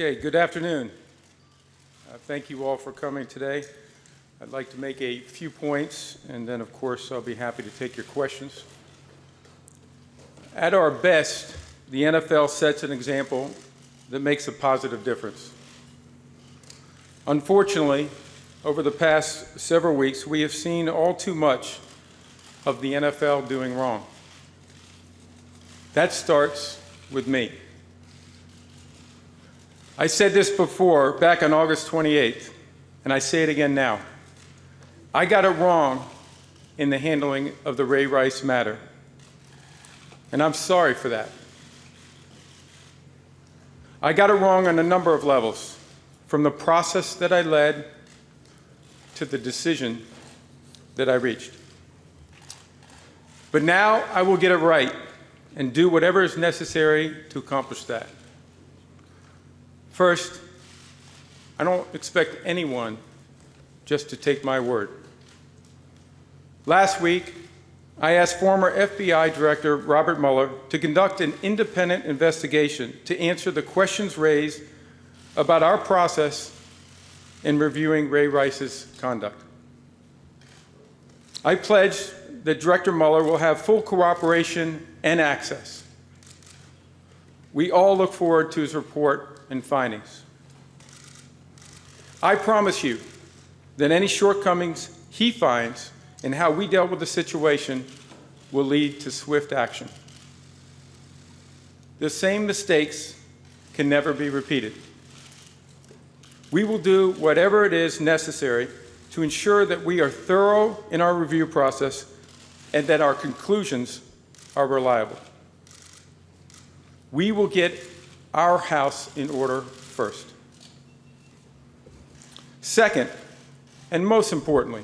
Okay, good afternoon. Thank you all for coming today. I'd like to make a few points, and then, of course, I'll be happy to take your questions. At our best, the NFL sets an example that makes a positive difference. Unfortunately, over the past several weeks, we have seen all too much of the NFL doing wrong. That starts with me. I said this before, back on August 28th, and I say it again now. I got it wrong in the handling of the Ray Rice matter, and I'm sorry for that. I got it wrong on a number of levels, from the process that I led to the decision that I reached. But now I will get it right and do whatever is necessary to accomplish that. First, I don't expect anyone just to take my word. Last week, I asked former FBI Director Robert Mueller to conduct an independent investigation to answer the questions raised about our process in reviewing Ray Rice's conduct. I pledge that Director Mueller will have full cooperation and access. We all look forward to his report and findings. I promise you that any shortcomings he finds in how we dealt with the situation will lead to swift action. The same mistakes can never be repeated. We will do whatever it is necessary to ensure that we are thorough in our review process and that our conclusions are reliable. We will get our house in order first. Second, and most importantly,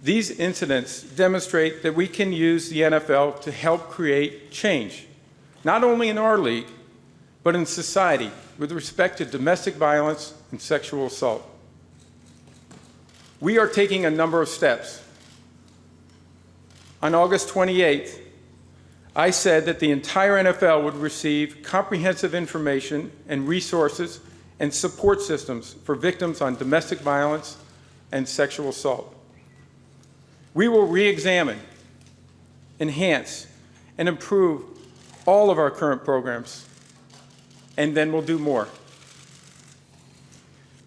these incidents demonstrate that we can use the NFL to help create change, not only in our league, but in society with respect to domestic violence and sexual assault. We are taking a number of steps. On August 28th, I said that the entire NFL would receive comprehensive information and resources and support systems for victims on domestic violence and sexual assault. We will re-examine, enhance, and improve all of our current programs, and then we'll do more.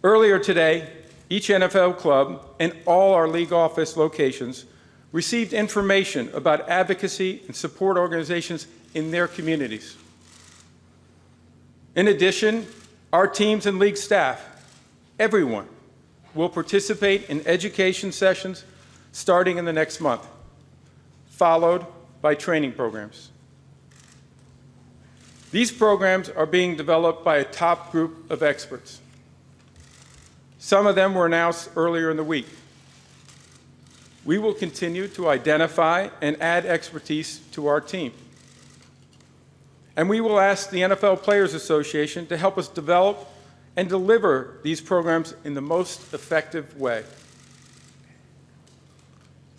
Earlier today, each NFL club and all our league office locations received information about advocacy and support organizations in their communities. In addition, our teams and league staff, everyone, will participate in education sessions starting in the next month, followed by training programs. These programs are being developed by a top group of experts. Some of them were announced earlier in the week. We will continue to identify and add expertise to our team. And we will ask the NFL Players Association to help us develop and deliver these programs in the most effective way.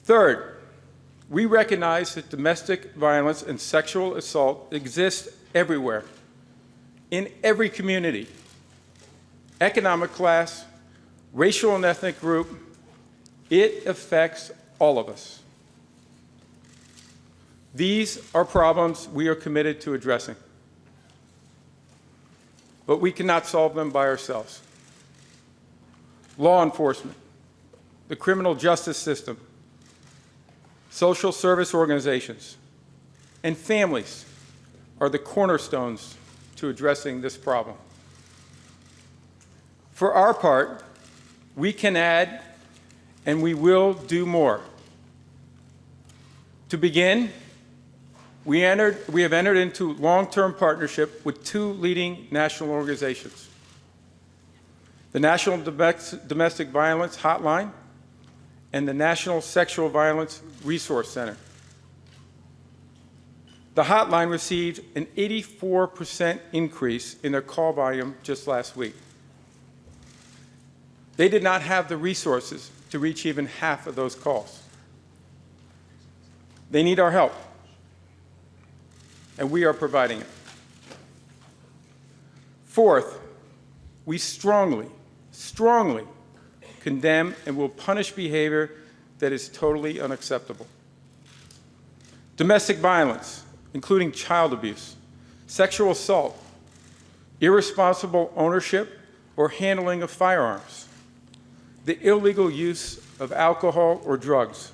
Third, we recognize that domestic violence and sexual assault exist everywhere, in every community, economic class, racial and ethnic group. It affects all of us. These are problems we are committed to addressing. But we cannot solve them by ourselves. Law enforcement, the criminal justice system, social service organizations, and families are the cornerstones to addressing this problem. For our part, we can add and we will do more. To begin, we have entered into long-term partnership with two leading national organizations, the National Domestic Violence Hotline and the National Sexual Violence Resource Center. The hotline received an 84% increase in their call volume just last week. They did not have the resources to reach even half of those calls. They need our help, and we are providing it. Fourth, we strongly, strongly condemn and will punish behavior that is totally unacceptable. Domestic violence, including child abuse, sexual assault, irresponsible ownership or handling of firearms, the illegal use of alcohol or drugs.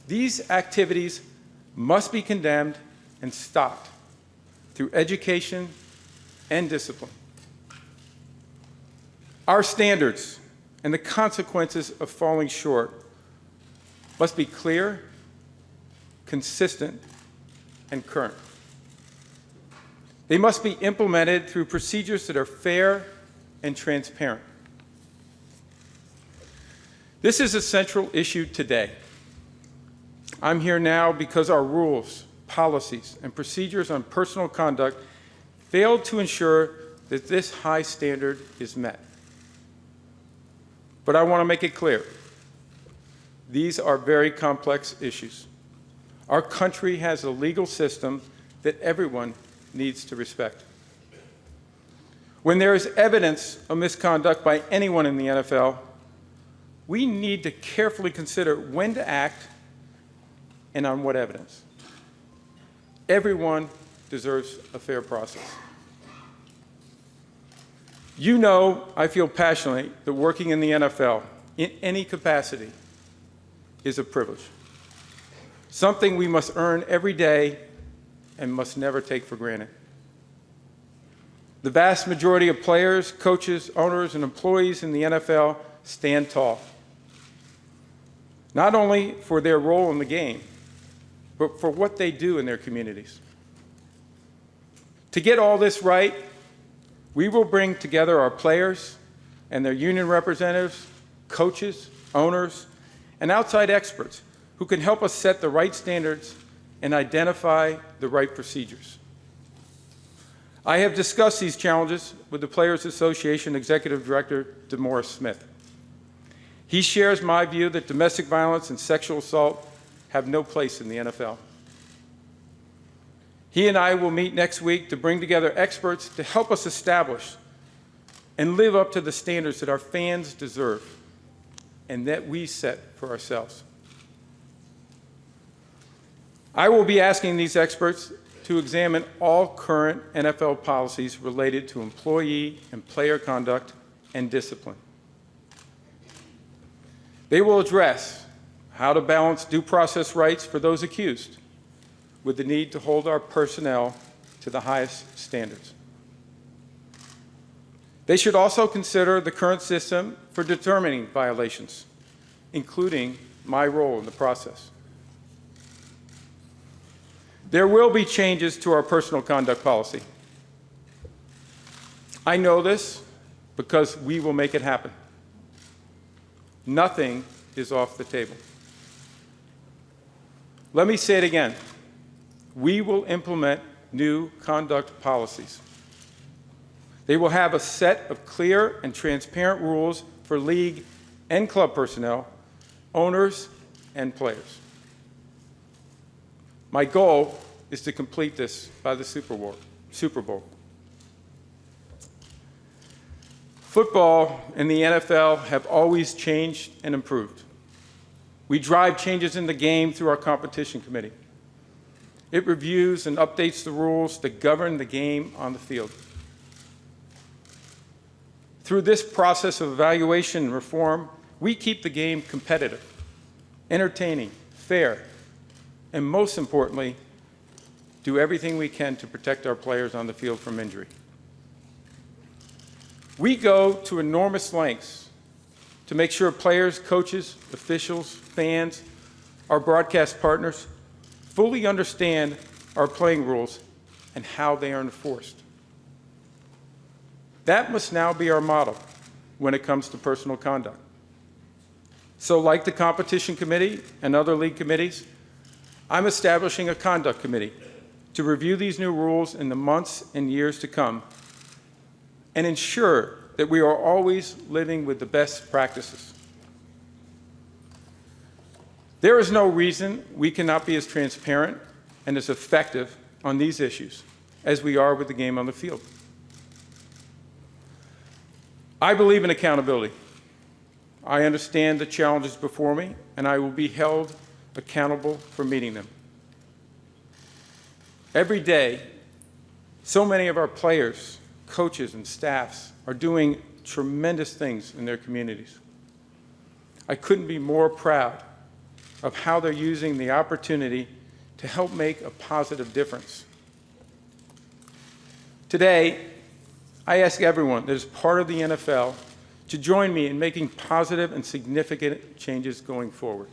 These activities must be condemned and stopped through education and discipline. Our standards and the consequences of falling short must be clear, consistent, and current. They must be implemented through procedures that are fair and transparent. This is a central issue today. I'm here now because our rules, policies, and procedures on personal conduct failed to ensure that this high standard is met. But I want to make it clear, these are very complex issues. Our country has a legal system that everyone needs to respect. When there is evidence of misconduct by anyone in the NFL, we need to carefully consider when to act and on what evidence. Everyone deserves a fair process. You know I feel passionately that working in the NFL in any capacity is a privilege, something we must earn every day and must never take for granted. The vast majority of players, coaches, owners, and employees in the NFL stand tall, not only for their role in the game, but for what they do in their communities. To get all this right, we will bring together our players and their union representatives, coaches, owners, and outside experts who can help us set the right standards and identify the right procedures. I have discussed these challenges with the Players Association Executive Director, DeMaurice Smith. He shares my view that domestic violence and sexual assault have no place in the NFL. He and I will meet next week to bring together experts to help us establish and live up to the standards that our fans deserve and that we set for ourselves. I will be asking these experts to examine all current NFL policies related to employee and player conduct and discipline. They will address how to balance due process rights for those accused with the need to hold our personnel to the highest standards. They should also consider the current system for determining violations, including my role in the process. There will be changes to our personal conduct policy. I know this because we will make it happen. Nothing is off the table. Let me say it again. We will implement new conduct policies. They will have a set of clear and transparent rules for league and club personnel, owners, and players. My goal is to complete this by the Super Bowl. Football and the NFL have always changed and improved. We drive changes in the game through our competition committee. It reviews and updates the rules that govern the game on the field. Through this process of evaluation and reform, we keep the game competitive, entertaining, fair, and most importantly, do everything we can to protect our players on the field from injury. We go to enormous lengths to make sure players, coaches, officials, fans, our broadcast partners fully understand our playing rules and how they are enforced. That must now be our model when it comes to personal conduct. So like the competition committee and other league committees, I'm establishing a conduct committee to review these new rules in the months and years to come and ensure that we are always living with the best practices. There is no reason we cannot be as transparent and as effective on these issues as we are with the game on the field. I believe in accountability. I understand the challenges before me, and I will be held accountable for meeting them. Every day, so many of our players, coaches, and staffs are doing tremendous things in their communities. I couldn't be more proud of how they're using the opportunity to help make a positive difference. Today, I ask everyone that is part of the NFL to join me in making positive and significant changes going forward.